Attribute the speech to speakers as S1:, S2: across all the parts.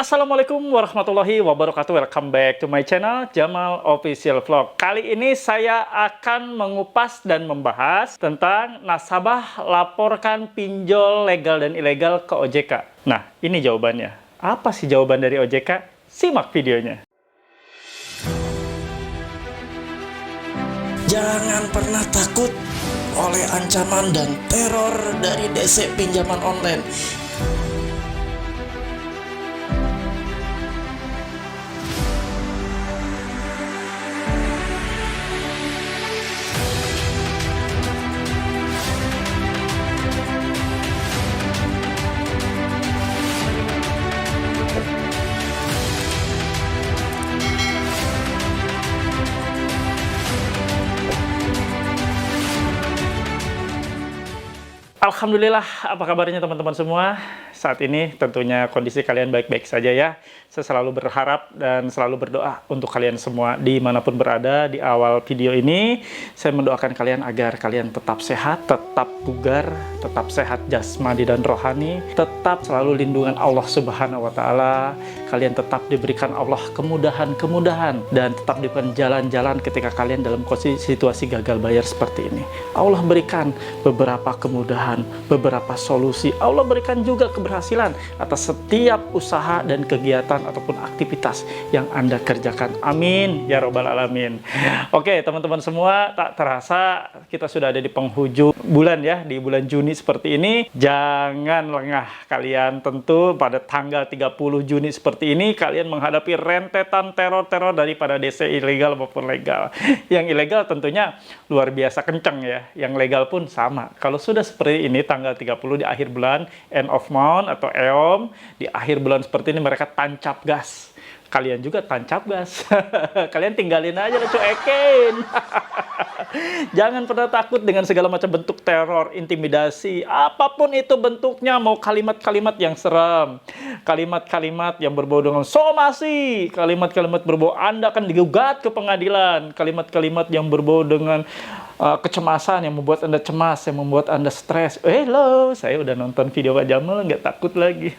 S1: Assalamualaikum warahmatullahi wabarakatuh. Welcome back to my channel Jamal Official Vlog. Kali ini saya akan mengupas dan membahas tentang nasabah laporkan pinjol legal dan ilegal ke OJK. Nah, ini jawabannya. Apa sih jawaban dari OJK? Simak videonya.
S2: Jangan pernah takut oleh ancaman dan teror dari DC pinjaman online.
S1: Alhamdulillah, apa kabarnya teman-teman semua? Saat ini tentunya kondisi kalian baik-baik saja ya. Saya selalu berharap dan selalu berdoa untuk kalian semua dimanapun berada. Di awal video ini, saya mendoakan kalian agar kalian tetap sehat, tetap bugar, tetap sehat jasmani dan rohani, tetap selalu lindungan Allah Subhanahu wa Ta'ala. Kalian tetap diberikan Allah kemudahan-kemudahan dan tetap diberikan jalan-jalan ketika kalian dalam situasi gagal bayar seperti ini. Allah berikan beberapa kemudahan, beberapa solusi. Allah berikan juga keberhasilan atas setiap usaha dan kegiatan ataupun aktivitas yang Anda kerjakan. Amin ya robbal alamin. Oke teman-teman semua, tak terasa kita sudah ada di penghujung bulan ya, di bulan Juni seperti ini. Jangan lengah kalian, tentu pada tanggal 30 Juni seperti ini kalian menghadapi rentetan teror-teror daripada DC ilegal maupun legal. Yang ilegal tentunya luar biasa kencang ya, yang legal pun sama. Kalau sudah seperti ini tanggal 30 di akhir bulan, end of month atau EOM, di akhir bulan seperti ini mereka tancap gas. Kalian juga tancap gas. Kalian tinggalin aja, cuekin. Jangan pernah takut dengan segala macam bentuk teror, intimidasi, apapun itu bentuknya, mau kalimat-kalimat yang seram, kalimat-kalimat yang berbau dengan somasi, kalimat-kalimat berbau Anda akan digugat ke pengadilan, kalimat-kalimat yang berbau dengan kecemasan yang membuat Anda cemas, yang membuat Anda stres. Hello, saya udah nonton video Pak Jamal, nggak takut lagi.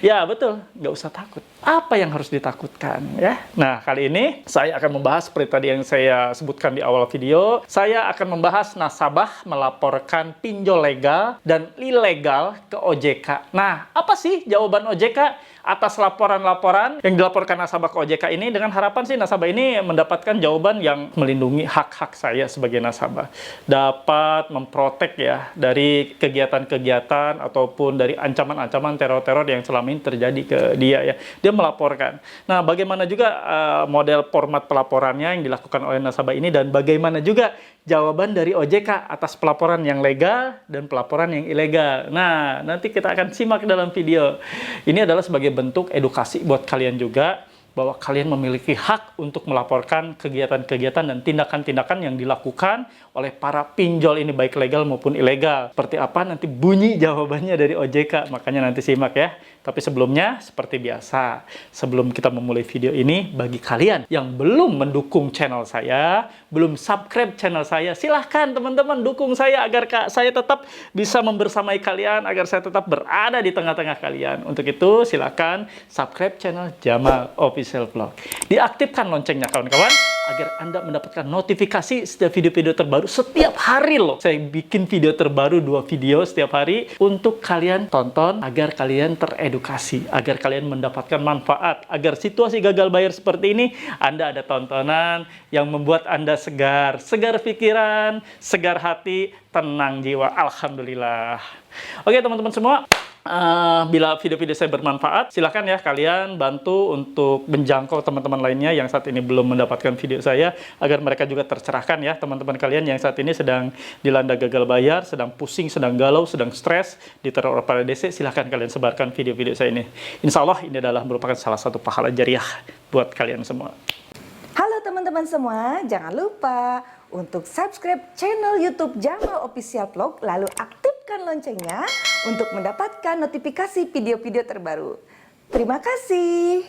S1: Ya betul, nggak usah takut. Apa yang harus ditakutkan ya? Nah, kali ini saya akan membahas seperti tadi yang saya sebutkan di awal video. Saya akan membahas nasabah melaporkan pinjol legal dan ilegal ke OJK. Nah, apa sih jawaban OJK atas laporan-laporan yang dilaporkan nasabah ke OJK ini? Dengan harapan sih nasabah ini mendapatkan jawaban yang melindungi hak-hak saya sebagai nasabah, dapat memprotek ya dari kegiatan-kegiatan ataupun dari ancaman-ancaman teror-teror yang selama ini terjadi ke dia ya. Dia melaporkan. Nah, bagaimana juga model format pelaporannya yang dilakukan oleh nasabah ini, dan bagaimana juga jawaban dari OJK atas pelaporan yang legal dan pelaporan yang ilegal. Nah, nanti kita akan simak dalam video. Ini adalah sebagai bentuk edukasi buat kalian juga, bahwa kalian memiliki hak untuk melaporkan kegiatan-kegiatan dan tindakan-tindakan yang dilakukan oleh para pinjol ini, baik legal maupun ilegal. Seperti apa nanti bunyi jawabannya dari OJK, makanya nanti simak ya. Tapi sebelumnya, seperti biasa, sebelum kita memulai video ini, bagi kalian yang belum mendukung channel saya, belum subscribe channel saya, silahkan teman-teman dukung saya agar saya tetap bisa membersamai kalian, agar saya tetap berada di tengah-tengah kalian. Untuk itu, silahkan subscribe channel Jamal Official Vlog. Diaktifkan loncengnya kawan-kawan, agar Anda mendapatkan notifikasi setiap video-video terbaru setiap hari loh. Saya bikin video terbaru 2 video setiap hari untuk kalian tonton, agar kalian teredukasi, agar kalian mendapatkan manfaat, agar situasi gagal bayar seperti ini Anda ada tontonan yang membuat Anda segar pikiran, segar hati, tenang jiwa. Alhamdulillah. Oke teman-teman semua, bila video-video saya bermanfaat, silahkan ya kalian bantu untuk menjangkau teman-teman lainnya yang saat ini belum mendapatkan video saya, agar mereka juga tercerahkan ya. Teman-teman kalian yang saat ini sedang dilanda gagal bayar, sedang pusing, sedang galau, sedang stres, diteror para DC, silahkan kalian sebarkan video-video saya ini. Insya Allah ini adalah merupakan salah satu pahala jariah buat kalian semua.
S3: Halo teman-teman semua, jangan lupa untuk subscribe channel YouTube Jamal Official Vlog, lalu aktifkan loncengnya untuk mendapatkan notifikasi video-video terbaru. Terima kasih.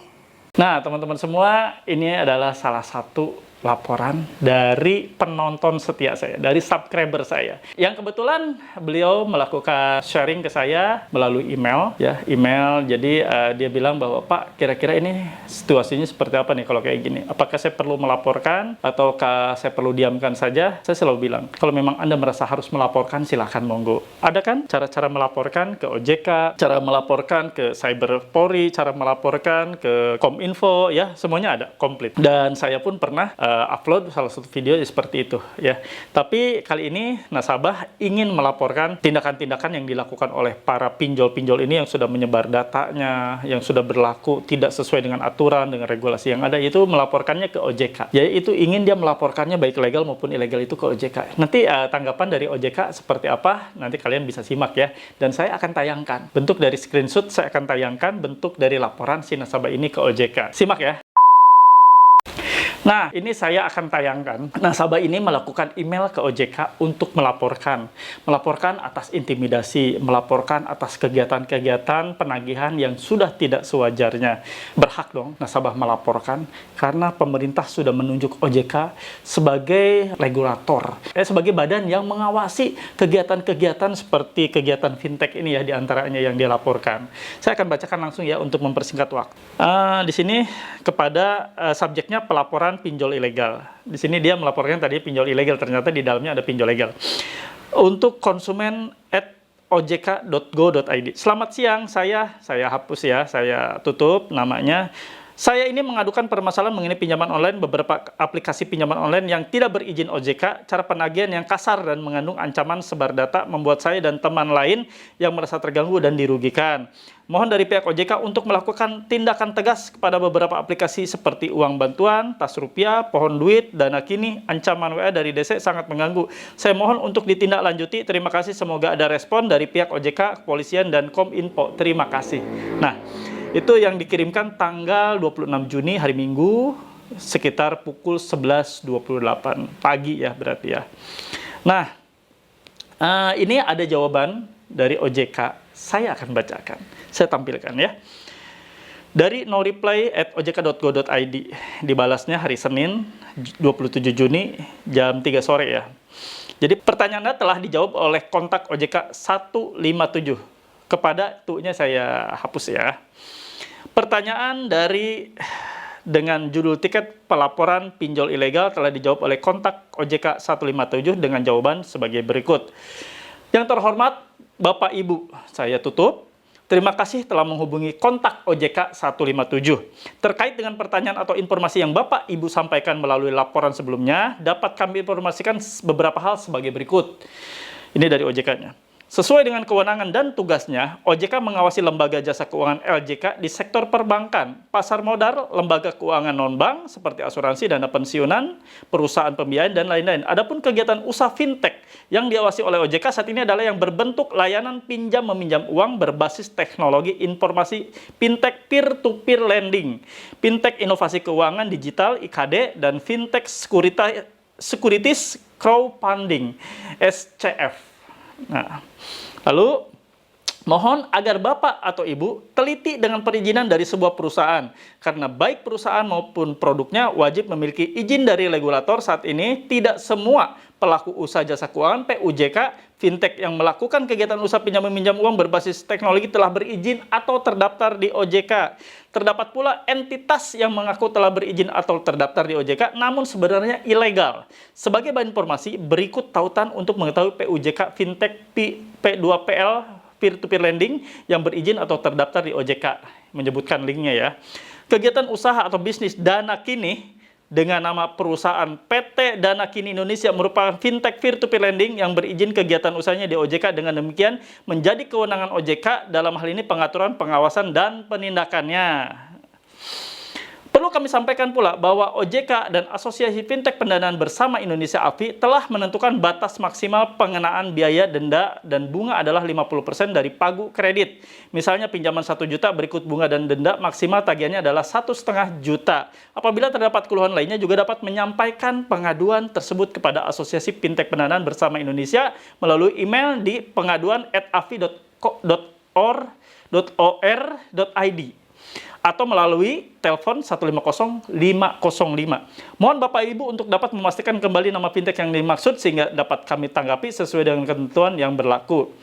S1: Nah, teman-teman semua, ini adalah salah satu laporan dari penonton setia saya, dari subscriber saya. Yang kebetulan beliau melakukan sharing ke saya melalui email, ya, email. Jadi dia bilang bahwa, Pak, kira-kira ini situasinya seperti apa nih kalau kayak gini? Apakah saya perlu melaporkan ataukah saya perlu diamkan saja? Saya selalu bilang, kalau memang Anda merasa harus melaporkan, silahkan monggo. Ada kan cara-cara melaporkan ke OJK, cara melaporkan ke Cyber Polri, cara melaporkan ke Kominfo, ya, semuanya ada, komplit. Dan saya pun pernah upload salah satu video seperti itu, ya. Tapi kali ini nasabah ingin melaporkan tindakan-tindakan yang dilakukan oleh para pinjol-pinjol ini yang sudah menyebar datanya, yang sudah berlaku tidak sesuai dengan aturan, dengan regulasi yang ada, itu melaporkannya ke OJK. Jadi itu ingin dia melaporkannya baik legal maupun ilegal itu ke OJK. Nanti tanggapan dari OJK seperti apa, nanti kalian bisa simak ya. Dan saya akan tayangkan bentuk dari screenshot, saya akan tayangkan bentuk dari laporan si nasabah ini ke OJK. Simak ya. Nah, ini saya akan tayangkan. Nasabah ini melakukan email ke OJK untuk melaporkan atas intimidasi, melaporkan atas kegiatan-kegiatan penagihan yang sudah tidak sewajarnya. Berhak dong nasabah melaporkan karena pemerintah sudah menunjuk OJK sebagai regulator, sebagai badan yang mengawasi kegiatan-kegiatan seperti kegiatan fintech ini ya, diantaranya yang dia laporkan. Saya akan bacakan langsung ya untuk mempersingkat waktu. Di sini kepada subjeknya pelaporan pinjol ilegal. Di sini dia melaporkan tadi pinjol ilegal, ternyata di dalamnya ada pinjol legal. Untuk konsumen @ojk.go.id. Selamat siang, saya hapus ya, saya tutup namanya. Saya ini mengadukan permasalahan mengenai pinjaman online, beberapa aplikasi pinjaman online yang tidak berizin OJK, cara penagihan yang kasar dan mengandung ancaman sebar data membuat saya dan teman lain yang merasa terganggu dan dirugikan. Mohon dari pihak OJK untuk melakukan tindakan tegas kepada beberapa aplikasi seperti uang bantuan, tas rupiah, pohon duit, dana kini, ancaman WA dari DC sangat mengganggu. Saya mohon untuk ditindaklanjuti. Terima kasih, semoga ada respon dari pihak OJK, kepolisian, dan Kominfo. Terima kasih. Nah, itu yang dikirimkan tanggal 26 Juni hari Minggu sekitar pukul 11.28 pagi ya berarti ya. Nah, ini ada jawaban dari OJK. Saya akan bacakan. Saya tampilkan ya. Dari noreply@ojk.go.id, dibalasnya hari Senin 27 Juni jam 3 sore ya. Jadi pertanyaannya telah dijawab oleh kontak OJK 157. Kepada tunya saya hapus ya. Pertanyaan dengan judul tiket pelaporan pinjol ilegal telah dijawab oleh kontak OJK 157 dengan jawaban sebagai berikut. Yang terhormat Bapak Ibu, saya tutup. Terima kasih telah menghubungi kontak OJK 157. Terkait dengan pertanyaan atau informasi yang Bapak Ibu sampaikan melalui laporan sebelumnya, dapat kami informasikan beberapa hal sebagai berikut. Ini dari OJK-nya. Sesuai dengan kewenangan dan tugasnya, OJK mengawasi lembaga jasa keuangan LJK di sektor perbankan, pasar modal, lembaga keuangan non-bank seperti asuransi, dana pensiunan, perusahaan pembiayaan, dan lain-lain. Adapun kegiatan usaha fintech yang diawasi oleh OJK saat ini adalah yang berbentuk layanan pinjam-meminjam uang berbasis teknologi informasi fintech peer-to-peer lending, fintech inovasi keuangan digital IKD, dan fintech securities crowdfunding SCF. Nah, lalu mohon agar Bapak atau Ibu teliti dengan perizinan dari sebuah perusahaan, karena baik perusahaan maupun produknya wajib memiliki izin dari regulator. Saat ini tidak semua pelaku usaha jasa keuangan PUJK fintech yang melakukan kegiatan usaha pinjam-meminjam uang berbasis teknologi telah berizin atau terdaftar di OJK. Terdapat pula entitas yang mengaku telah berizin atau terdaftar di OJK namun sebenarnya ilegal. Sebagai bahan informasi, berikut tautan untuk mengetahui PUJK fintech P2PL peer-to-peer lending yang berizin atau terdaftar di OJK. Menyebutkan linknya ya. Kegiatan usaha atau bisnis Dana Kini dengan nama perusahaan PT Dana Kini Indonesia merupakan fintech peer-to-peer lending yang berizin kegiatan usahanya di OJK. Dengan demikian menjadi kewenangan OJK dalam hal ini pengaturan, pengawasan, dan penindakannya. Perlu kami sampaikan pula bahwa OJK dan Asosiasi Fintech Pendanaan Bersama Indonesia (AFI) telah menentukan batas maksimal pengenaan biaya denda dan bunga adalah 50% dari pagu kredit. Misalnya pinjaman 1 juta berikut bunga dan denda maksimal tagihannya adalah 1,5 juta. Apabila terdapat keluhan lainnya juga dapat menyampaikan pengaduan tersebut kepada Asosiasi Fintech Pendanaan Bersama Indonesia melalui email di pengaduan@afi.or.id. atau melalui telepon 150 505. Mohon Bapak Ibu untuk dapat memastikan kembali nama fintech yang dimaksud sehingga dapat kami tanggapi sesuai dengan ketentuan yang berlaku.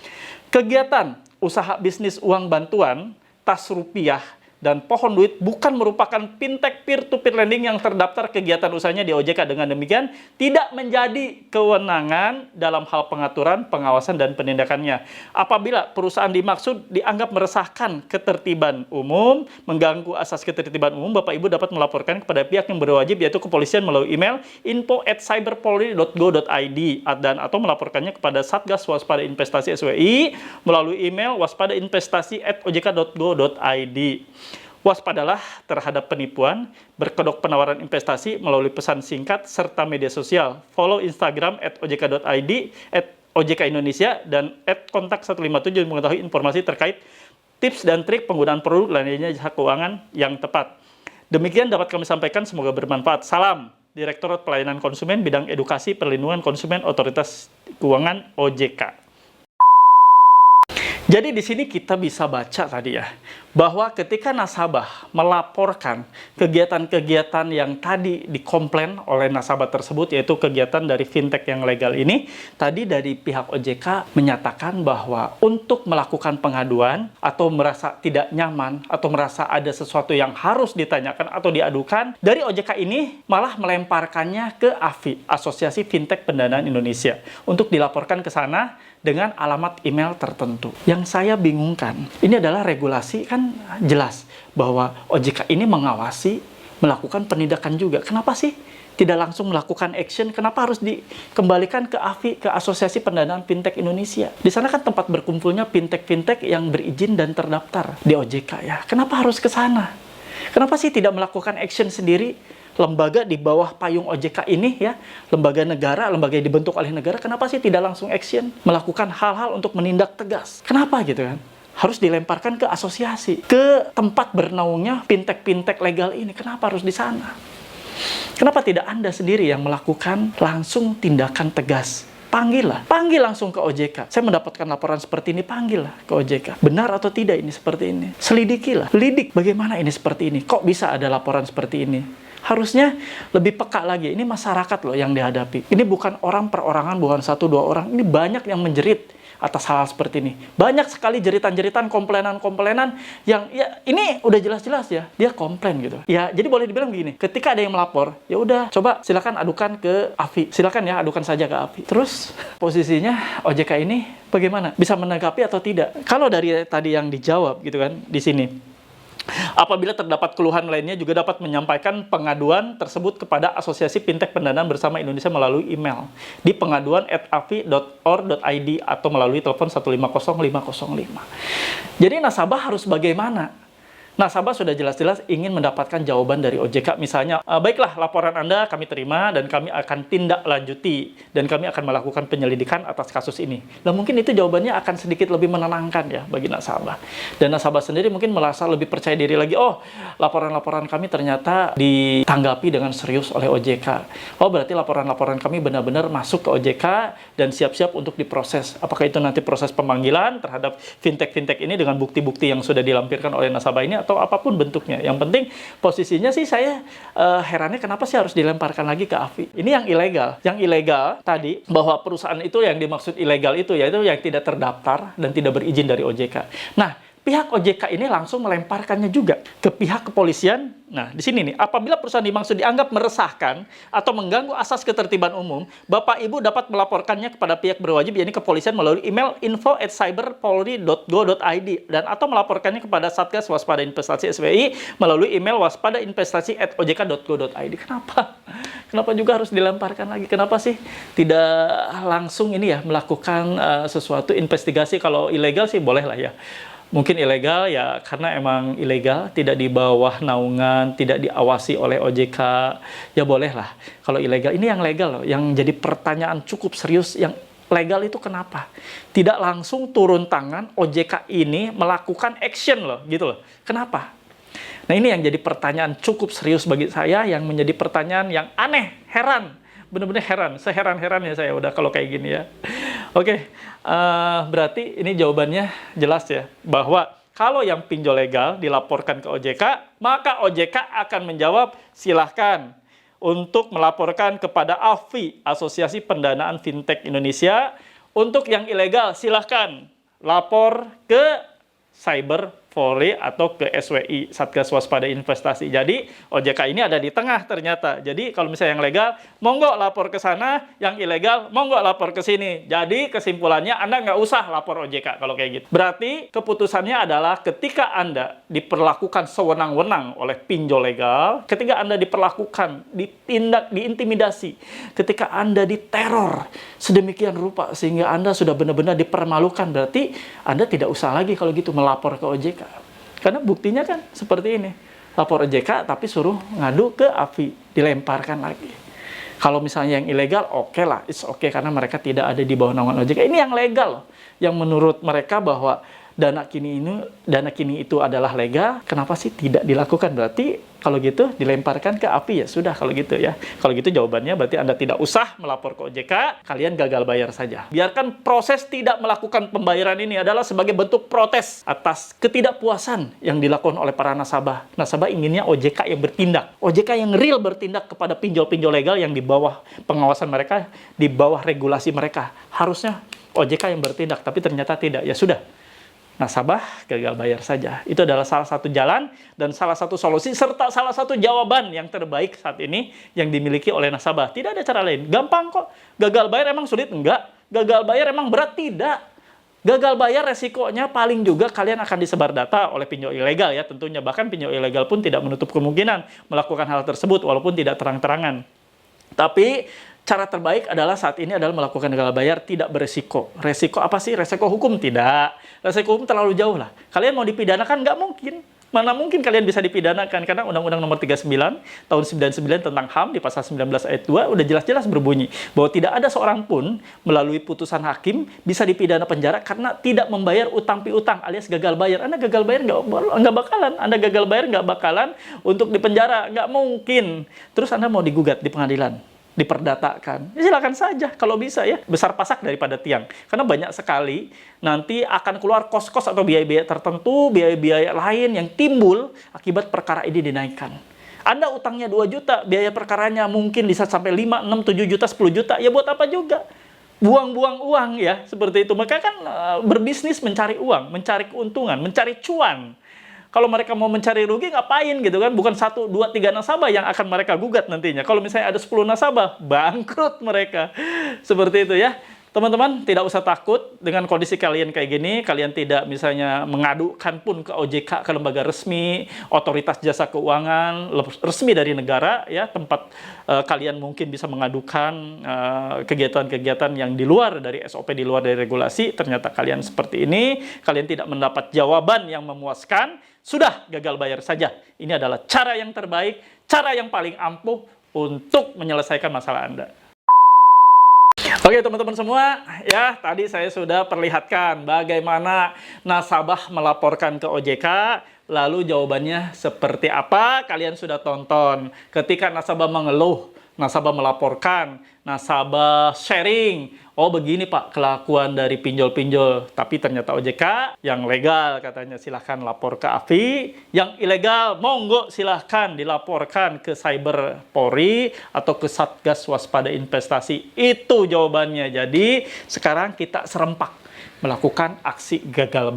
S1: Kegiatan usaha bisnis uang bantuan, tas rupiah, dan pohon duit bukan merupakan fintech peer-to-peer lending yang terdaftar kegiatan usahanya di OJK. Dengan demikian, tidak menjadi kewenangan dalam hal pengaturan, pengawasan, dan penindakannya. Apabila perusahaan dimaksud dianggap meresahkan ketertiban umum, mengganggu asas ketertiban umum, Bapak Ibu dapat melaporkan kepada pihak yang berwajib, yaitu kepolisian melalui email info@cyberpolri.go.id dan atau melaporkannya kepada Satgas Waspada Investasi SWI melalui email waspadainvestasi@ojk.go.id. Waspadalah terhadap penipuan, berkedok penawaran investasi melalui pesan singkat serta media sosial. Follow Instagram @ojk.id, @ojk Indonesia, dan @kontak 157 mengetahui informasi terkait tips dan trik penggunaan produk lainnya jasa keuangan yang tepat. Demikian dapat kami sampaikan, semoga bermanfaat. Salam Direktorat Pelayanan Konsumen Bidang Edukasi Perlindungan Konsumen Otoritas Keuangan OJK. Jadi di sini kita bisa baca tadi ya, bahwa ketika nasabah melaporkan kegiatan-kegiatan yang tadi dikomplain oleh nasabah tersebut, yaitu kegiatan dari fintech yang legal ini, tadi dari pihak OJK menyatakan bahwa untuk melakukan pengaduan atau merasa tidak nyaman atau merasa ada sesuatu yang harus ditanyakan atau diadukan, dari OJK ini malah melemparkannya ke AFI, Asosiasi Fintech Pendanaan Indonesia, untuk dilaporkan ke sana dengan alamat email tertentu. Yang saya bingungkan, ini adalah regulasi kan jelas bahwa OJK ini mengawasi, melakukan penindakan juga. Kenapa sih tidak langsung melakukan action? Kenapa harus dikembalikan ke AFI, ke Asosiasi Pendanaan Fintech Indonesia? Di sana kan tempat berkumpulnya fintech-fintech yang berizin dan terdaftar di OJK ya. Kenapa harus ke sana? Kenapa sih tidak melakukan action sendiri? Lembaga di bawah payung OJK ini ya, lembaga negara, lembaga yang dibentuk oleh negara, kenapa sih tidak langsung action, melakukan hal-hal untuk menindak tegas? Kenapa gitu kan? Harus dilemparkan ke asosiasi, ke tempat bernaungnya fintech-fintech legal ini. Kenapa harus di sana? Kenapa tidak Anda sendiri yang melakukan langsung tindakan tegas? Panggillah, panggil langsung ke OJK. Saya mendapatkan laporan seperti ini, panggillah ke OJK. Benar atau tidak ini seperti ini? Selidikilah, lidik bagaimana ini seperti ini. Kok bisa ada laporan seperti ini? Harusnya lebih peka lagi. Ini masyarakat loh yang dihadapi. Ini bukan orang perorangan, bukan 1-2 orang. Ini banyak yang menjerit atas hal-hal seperti ini. Banyak sekali jeritan-jeritan, komplainan-komplainan yang ya ini udah jelas-jelas ya dia komplain gitu. Ya jadi boleh dibilang begini, ketika ada yang melapor, ya udah coba silakan adukan ke AFI. Silakan ya adukan saja ke AFI. Terus posisinya OJK ini bagaimana? Bisa menanggapi atau tidak? Kalau dari tadi yang dijawab gitu kan di sini. Apabila terdapat keluhan lainnya juga dapat menyampaikan pengaduan tersebut kepada Asosiasi Fintech Pendanaan Bersama Indonesia melalui email di pengaduan@afi.or.id atau melalui telepon 150 505. Jadi nasabah harus bagaimana? Nasabah sudah jelas-jelas ingin mendapatkan jawaban dari OJK. Misalnya, baiklah laporan Anda kami terima dan kami akan tindak lanjuti dan kami akan melakukan penyelidikan atas kasus ini. Dan mungkin itu jawabannya akan sedikit lebih menenangkan ya bagi nasabah. Dan nasabah sendiri mungkin merasa lebih percaya diri lagi. Oh, laporan-laporan kami ternyata ditanggapi dengan serius oleh OJK. Oh, berarti laporan-laporan kami benar-benar masuk ke OJK dan siap-siap untuk diproses. Apakah itu nanti proses pemanggilan terhadap fintech-fintech ini dengan bukti-bukti yang sudah dilampirkan oleh nasabah ini atau apapun bentuknya. Yang penting posisinya sih saya herannya kenapa sih harus dilemparkan lagi ke AFI. Ini yang ilegal. Yang ilegal tadi bahwa perusahaan itu yang dimaksud ilegal itu yaitu yang tidak terdaftar dan tidak berizin dari OJK. Nah, pihak OJK ini langsung melemparkannya juga ke pihak kepolisian. Nah, di sini nih, apabila perusahaan dimaksud dianggap meresahkan atau mengganggu asas ketertiban umum, Bapak Ibu dapat melaporkannya kepada pihak berwajib, yaitu kepolisian melalui email info@cyberpolri.go.id dan atau melaporkannya kepada Satgas Waspada Investasi SWI melalui email waspadainvestasi@ojk.go.id. Kenapa? Kenapa juga harus dilemparkan lagi? Kenapa sih tidak langsung ini ya melakukan sesuatu investigasi? Kalau ilegal sih boleh lah ya. Mungkin ilegal ya karena emang ilegal, tidak di bawah naungan, tidak diawasi oleh OJK, ya boleh lah. Kalau ilegal, ini yang legal loh, yang jadi pertanyaan cukup serius, yang legal itu kenapa? Tidak langsung turun tangan OJK ini melakukan action loh, gitu loh. Kenapa? Nah ini yang jadi pertanyaan cukup serius bagi saya, yang menjadi pertanyaan yang aneh, heran. Bener-bener heran, seheran-herannya saya udah kalau kayak gini ya. Oke, berarti ini jawabannya jelas ya, bahwa kalau yang pinjol legal dilaporkan ke OJK, maka OJK akan menjawab silahkan untuk melaporkan kepada AFI, Asosiasi Pendanaan Fintech Indonesia. Untuk yang ilegal silahkan lapor ke Cyber Polri atau ke SWI, Satgas Waspada Investasi. Jadi OJK ini ada di tengah ternyata. Jadi kalau misalnya yang legal, monggo lapor ke sana, yang ilegal, monggo lapor ke sini. Jadi kesimpulannya Anda nggak usah lapor OJK kalau kayak gitu. Berarti keputusannya adalah ketika Anda diperlakukan sewenang-wenang oleh pinjol legal, ketika Anda diperlakukan, ditindak, diintimidasi, ketika Anda diteror sedemikian rupa sehingga Anda sudah benar-benar dipermalukan, berarti Anda tidak usah lagi kalau gitu melapor ke OJK. Karena buktinya kan seperti ini. Lapor OJK tapi suruh ngadu ke AFI, dilemparkan lagi. Kalau misalnya yang ilegal, oke lah, it's okay karena mereka tidak ada di bawah naungan OJK. Ini yang legal, yang menurut mereka bahwa dana kini itu adalah legal. Kenapa sih tidak dilakukan? Berarti kalau gitu dilemparkan ke AFI, ya sudah kalau gitu ya. Kalau gitu jawabannya berarti Anda tidak usah melapor ke OJK, kalian gagal bayar saja. Biarkan proses tidak melakukan pembayaran ini adalah sebagai bentuk protes atas ketidakpuasan yang dilakukan oleh para nasabah. Nasabah inginnya OJK yang bertindak. OJK yang real bertindak kepada pinjol-pinjol legal yang di bawah pengawasan mereka, di bawah regulasi mereka. Harusnya OJK yang bertindak, tapi ternyata tidak. Ya sudah, nasabah gagal bayar saja. Itu adalah salah satu jalan dan salah satu solusi serta salah satu jawaban yang terbaik saat ini yang dimiliki oleh nasabah. Tidak ada cara lain. Gampang kok. Gagal bayar emang sulit? Enggak. Gagal bayar emang berat? Tidak. Gagal bayar resikonya paling juga kalian akan disebar data oleh pinjol ilegal ya tentunya. Bahkan pinjol ilegal pun tidak menutup kemungkinan melakukan hal tersebut walaupun tidak terang-terangan. Tapi cara terbaik adalah saat ini adalah melakukan gagal bayar tidak beresiko. Resiko apa sih? Resiko hukum? Tidak. Resiko hukum terlalu jauh lah. Kalian mau dipidanakan? Nggak mungkin. Mana mungkin kalian bisa dipidanakan? Karena Undang-Undang Nomor 39 tahun 99 tentang HAM di pasal 19 ayat 2 udah jelas-jelas berbunyi bahwa tidak ada seorang pun melalui putusan hakim bisa dipidana penjara karena tidak membayar utang piutang alias gagal bayar. Anda gagal bayar nggak bakalan. Anda gagal bayar nggak bakalan untuk dipenjara. Nggak mungkin. Terus Anda mau digugat di pengadilan, diperdatakan, ya silakan saja kalau bisa ya, besar pasak daripada tiang. Karena banyak sekali nanti akan keluar kos-kos atau biaya-biaya tertentu, biaya-biaya lain yang timbul akibat perkara ini dinaikkan. Anda utangnya 2 juta, biaya perkaranya mungkin bisa sampai 5, 6, 7 juta, 10 juta, ya buat apa juga? Buang-buang uang ya, seperti itu. Mereka kan berbisnis mencari uang, mencari keuntungan, mencari cuan. Kalau mereka mau mencari rugi, ngapain gitu kan? Bukan 1, 2, 3 nasabah yang akan mereka gugat nantinya. Kalau misalnya ada 10 nasabah, bangkrut mereka. Seperti itu ya. Teman-teman, tidak usah takut dengan kondisi kalian kayak gini. Kalian tidak misalnya mengadukan pun ke OJK, ke lembaga resmi, otoritas jasa keuangan, resmi dari negara, ya tempat kalian mungkin bisa mengadukan kegiatan-kegiatan yang di luar dari SOP, di luar dari regulasi. Ternyata kalian seperti ini, kalian tidak mendapat jawaban yang memuaskan, sudah gagal bayar saja. Ini adalah cara yang terbaik, cara yang paling ampuh untuk menyelesaikan masalah Anda. Oke teman-teman semua, ya tadi saya sudah perlihatkan bagaimana nasabah melaporkan ke OJK, lalu jawabannya seperti apa, kalian sudah tonton. Ketika nasabah mengeluh, nasabah melaporkan, nasabah sharing, oh begini Pak kelakuan dari pinjol-pinjol, tapi ternyata OJK yang legal katanya silahkan lapor ke AFI, yang ilegal monggo silahkan dilaporkan ke Cyber Polri atau ke Satgas Waspada Investasi. Itu jawabannya. Jadi sekarang kita serempak melakukan aksi gagal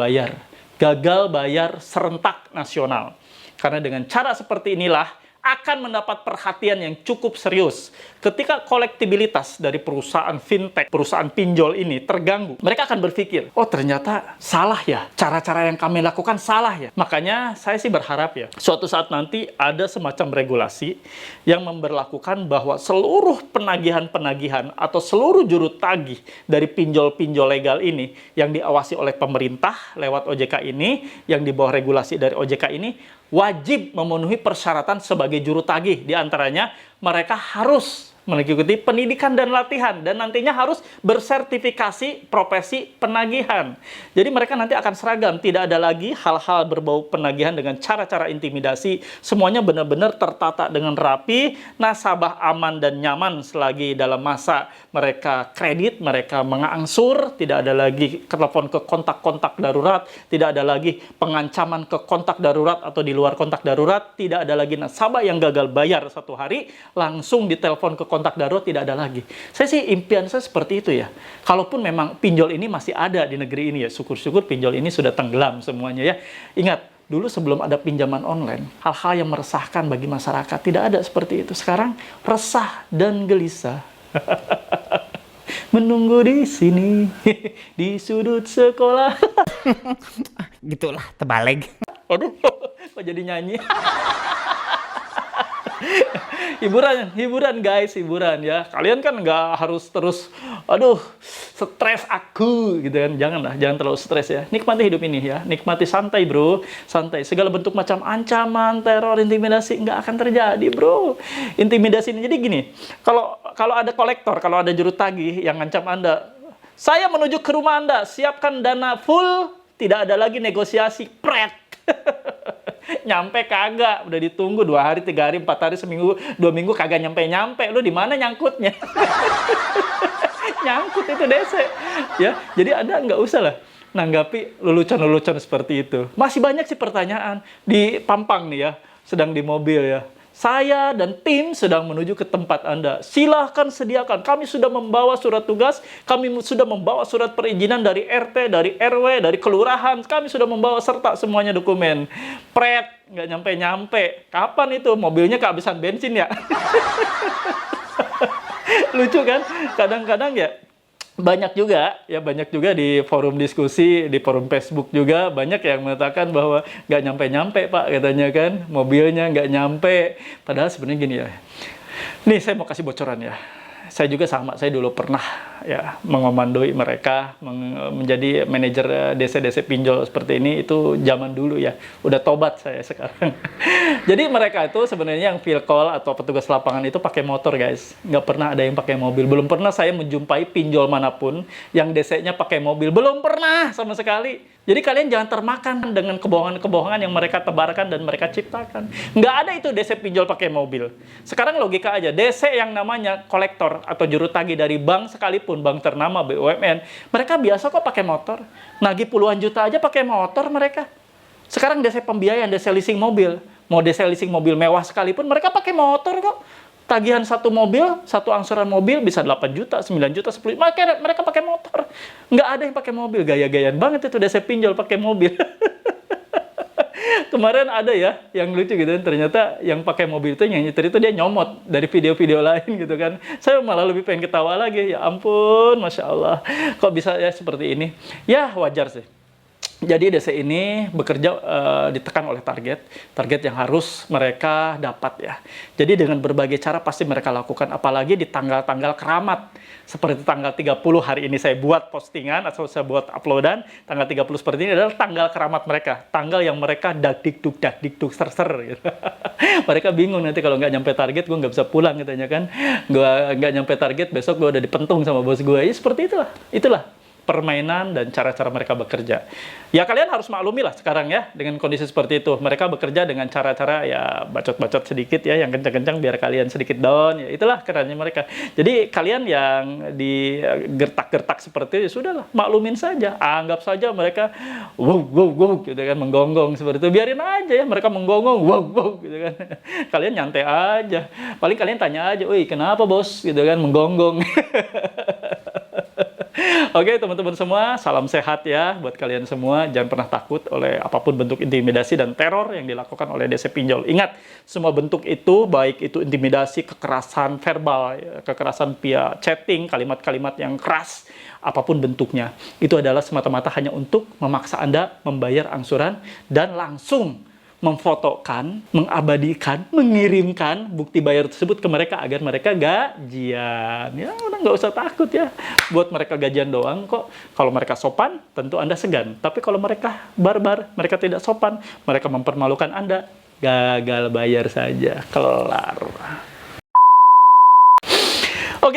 S1: bayar serentak nasional. Karena dengan cara seperti inilah akan mendapat perhatian yang cukup serius. Ketika kolektibilitas dari perusahaan fintech, perusahaan pinjol ini terganggu, mereka akan berpikir, oh ternyata salah ya, cara-cara yang kami lakukan salah ya. Makanya saya sih berharap ya, suatu saat nanti ada semacam regulasi yang memberlakukan bahwa seluruh penagihan-penagihan atau seluruh juru tagih dari pinjol-pinjol legal ini yang diawasi oleh pemerintah lewat OJK ini, yang di bawah regulasi dari OJK ini, wajib memenuhi persyaratan sebagai juru tagih. Di antaranya, mereka harus mengikuti pendidikan dan latihan, dan nantinya harus bersertifikasi profesi penagihan. Jadi mereka nanti akan seragam, tidak ada lagi hal-hal berbau penagihan dengan cara-cara intimidasi. Semuanya benar-benar tertata dengan rapi, nasabah aman dan nyaman selagi dalam masa mereka kredit, mereka mengangsur, tidak ada lagi telepon ke kontak-kontak darurat, tidak ada lagi pengancaman ke kontak darurat atau di luar kontak darurat, tidak ada lagi nasabah yang gagal bayar satu hari, langsung ditelepon ke kontak darurat, tidak ada lagi. Saya sih impian saya seperti itu ya. Kalaupun memang pinjol ini masih ada di negeri ini ya, syukur-syukur pinjol ini sudah tenggelam semuanya ya. Ingat, dulu sebelum ada pinjaman online, hal-hal yang meresahkan bagi masyarakat tidak ada seperti itu. Sekarang resah dan gelisah. Menunggu di sini, di sudut sekolah.
S4: Gitulah, terbalik.
S1: Aduh, kok jadi nyanyi? hiburan guys, hiburan ya. Kalian kan nggak harus terus, aduh, stres aku gitu kan. Jangan terlalu stres ya. Nikmati hidup ini ya. Nikmati santai bro, santai. Segala bentuk macam ancaman, teror, intimidasi nggak akan terjadi bro. Intimidasi ini jadi gini. Kalau ada kolektor, kalau ada juru tagih yang ngancam Anda, saya menuju ke rumah Anda, siapkan dana full, tidak ada lagi negosiasi, pret. Nyampe kagak, udah ditunggu 2 hari, 3 hari, 4 hari, seminggu, 2 minggu kagak nyampe. Lu di mana nyangkutnya? Nyangkut itu DC. Ya, jadi Anda nggak usah lah nanggapi lelucon-lelucon seperti itu. Masih banyak sih pertanyaan di Pampang nih ya, sedang di mobil ya. Saya dan tim sedang menuju ke tempat Anda. Silahkan sediakan. Kami sudah membawa surat tugas, kami sudah membawa surat perizinan dari RT, dari RW, dari kelurahan. Kami sudah membawa serta semuanya dokumen. Pret, nggak nyampe-nyampe. Kapan itu? Mobilnya kehabisan bensin ya? Lucu kan? Kadang-kadang ya banyak juga di forum diskusi, di forum Facebook juga banyak yang mengatakan bahwa nggak nyampe-nyampe Pak, katanya kan, mobilnya nggak nyampe. Padahal sebenarnya gini ya, nih saya mau kasih bocoran ya. Saya juga sama, saya dulu pernah ya mengomandoi mereka menjadi manajer DC-DC pinjol seperti ini. Itu zaman dulu ya, udah tobat saya sekarang. Jadi mereka itu sebenarnya yang field call atau petugas lapangan itu pakai motor guys, nggak pernah ada yang pakai mobil. Belum pernah saya menjumpai pinjol manapun yang DC-nya pakai mobil, belum pernah sama sekali. Jadi kalian jangan termakan dengan kebohongan-kebohongan yang mereka tebarkan dan mereka ciptakan. Nggak ada itu DC pinjol pakai mobil. Sekarang logika aja, DC yang namanya kolektor atau juru tagih dari bank sekalipun, bank ternama BUMN, mereka biasa kok pakai motor. Nagih puluhan juta aja pakai motor mereka. Sekarang DC pembiayaan, DC leasing mobil, mau DC leasing mobil mewah sekalipun, mereka pakai motor kok. Tagihan satu mobil, satu angsuran mobil bisa 8 juta, 9 juta, 10 juta. Mereka pakai motor. Nggak ada yang pakai mobil. Gaya-gayaan banget itu DC pinjol pakai mobil. Kemarin ada ya yang lucu gitu, ternyata yang pakai mobil itu, yang nyetir itu dia nyomot dari video-video lain gitu kan. Saya malah lebih pengen ketawa lagi. Ya ampun, Masya Allah. Kok bisa ya seperti ini? Ya wajar sih. Jadi DC ini bekerja ditekan oleh target yang harus mereka dapat ya. Jadi dengan berbagai cara pasti mereka lakukan, apalagi di tanggal-tanggal keramat. Seperti tanggal 30 hari ini saya buat postingan atau saya buat uploadan, tanggal 30 seperti ini adalah tanggal keramat mereka. Tanggal yang mereka dakdikduk, ser-ser gitu. Mereka bingung nanti kalau nggak nyampe target, gue nggak bisa pulang katanya kan. Gue nggak nyampe target, besok gue udah dipentung sama bos gue. Ya seperti itulah permainan dan cara-cara mereka bekerja. Ya kalian harus maklumi lah sekarang ya dengan kondisi seperti itu. Mereka bekerja dengan cara-cara ya bacot-bacot sedikit ya, yang kencang-kencang biar kalian sedikit down. Ya itulah kerennya mereka. Jadi kalian yang digertak-gertak seperti itu, sudahlah maklumin saja. Anggap saja mereka wow gitu kan, menggonggong seperti itu. Biarin aja ya mereka menggonggong wow gitu kan. Kalian nyantai aja. Paling kalian tanya aja, "Wih, kenapa bos?" gitu kan, menggonggong. Oke teman-teman semua, salam sehat ya buat kalian semua. Jangan pernah takut oleh apapun bentuk intimidasi dan teror yang dilakukan oleh DC pinjol. Ingat, semua bentuk itu, baik itu intimidasi, kekerasan verbal, kekerasan via chatting, kalimat-kalimat yang keras, apapun bentuknya, itu adalah semata-mata hanya untuk memaksa Anda membayar angsuran dan langsung memfotokan, mengabadikan, mengirimkan bukti bayar tersebut ke mereka agar mereka gajian. Ya udah nggak usah takut ya. Buat mereka gajian doang kok. Kalau mereka sopan, tentu Anda segan. Tapi kalau mereka barbar, mereka tidak sopan, mereka mempermalukan Anda, gagal bayar saja. Kelar.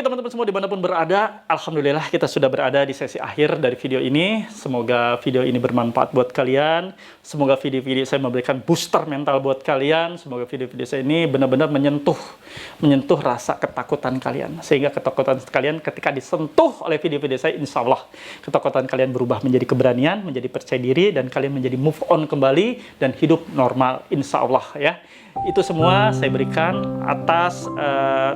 S1: teman-teman semua dimanapun berada, alhamdulillah kita sudah berada di sesi akhir dari video ini. Semoga video ini bermanfaat buat kalian. Semoga video-video saya memberikan booster mental buat kalian. Semoga video-video saya ini benar-benar menyentuh rasa ketakutan kalian. Sehingga ketakutan kalian ketika disentuh oleh video-video saya, insya Allah ketakutan kalian berubah menjadi keberanian, menjadi percaya diri, dan kalian menjadi move on kembali dan hidup normal, insya Allah ya. Itu semua saya berikan atas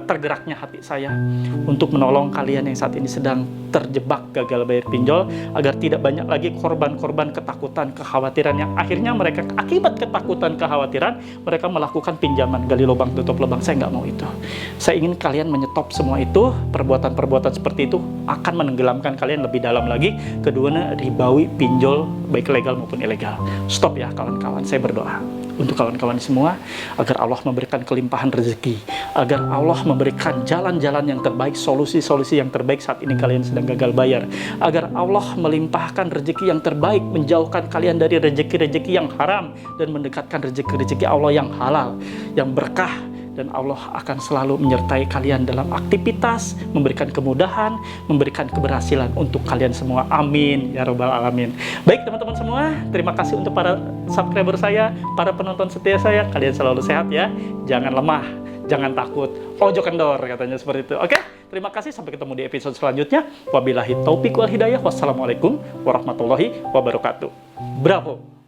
S1: tergeraknya hati saya untuk menolong kalian yang saat ini sedang terjebak gagal bayar pinjol, agar tidak banyak lagi korban-korban ketakutan, kekhawatiran yang akhirnya mereka akibat ketakutan, kekhawatiran mereka melakukan pinjaman, gali lubang tutup lubang. Saya nggak mau itu. Saya ingin kalian menyetop semua itu. Perbuatan-perbuatan seperti itu akan menenggelamkan kalian lebih dalam lagi. Kedua, ribawi pinjol baik legal maupun ilegal. Stop ya kawan-kawan. Saya berdoa untuk kawan-kawan semua agar Allah memberikan kelimpahan rezeki, agar Allah memberikan jalan-jalan yang terbaik, solusi-solusi yang terbaik saat ini kalian sedang gagal bayar, agar Allah melimpahkan rezeki yang terbaik, menjauhkan kalian dari rezeki-rezeki yang haram dan mendekatkan rezeki-rezeki Allah yang halal, yang berkah. Dan Allah akan selalu menyertai kalian dalam aktivitas, memberikan kemudahan, memberikan keberhasilan untuk kalian semua. Amin ya robbal alamin. Baik teman-teman semua, terima kasih untuk para subscriber saya, para penonton setia saya. Kalian selalu sehat ya, jangan lemah, jangan takut, ojo kendor katanya seperti itu. Oke, terima kasih, sampai ketemu di episode selanjutnya. Wabillahi taufiq wal hidayah. Wassalamualaikum warahmatullahi wabarakatuh. Bravo.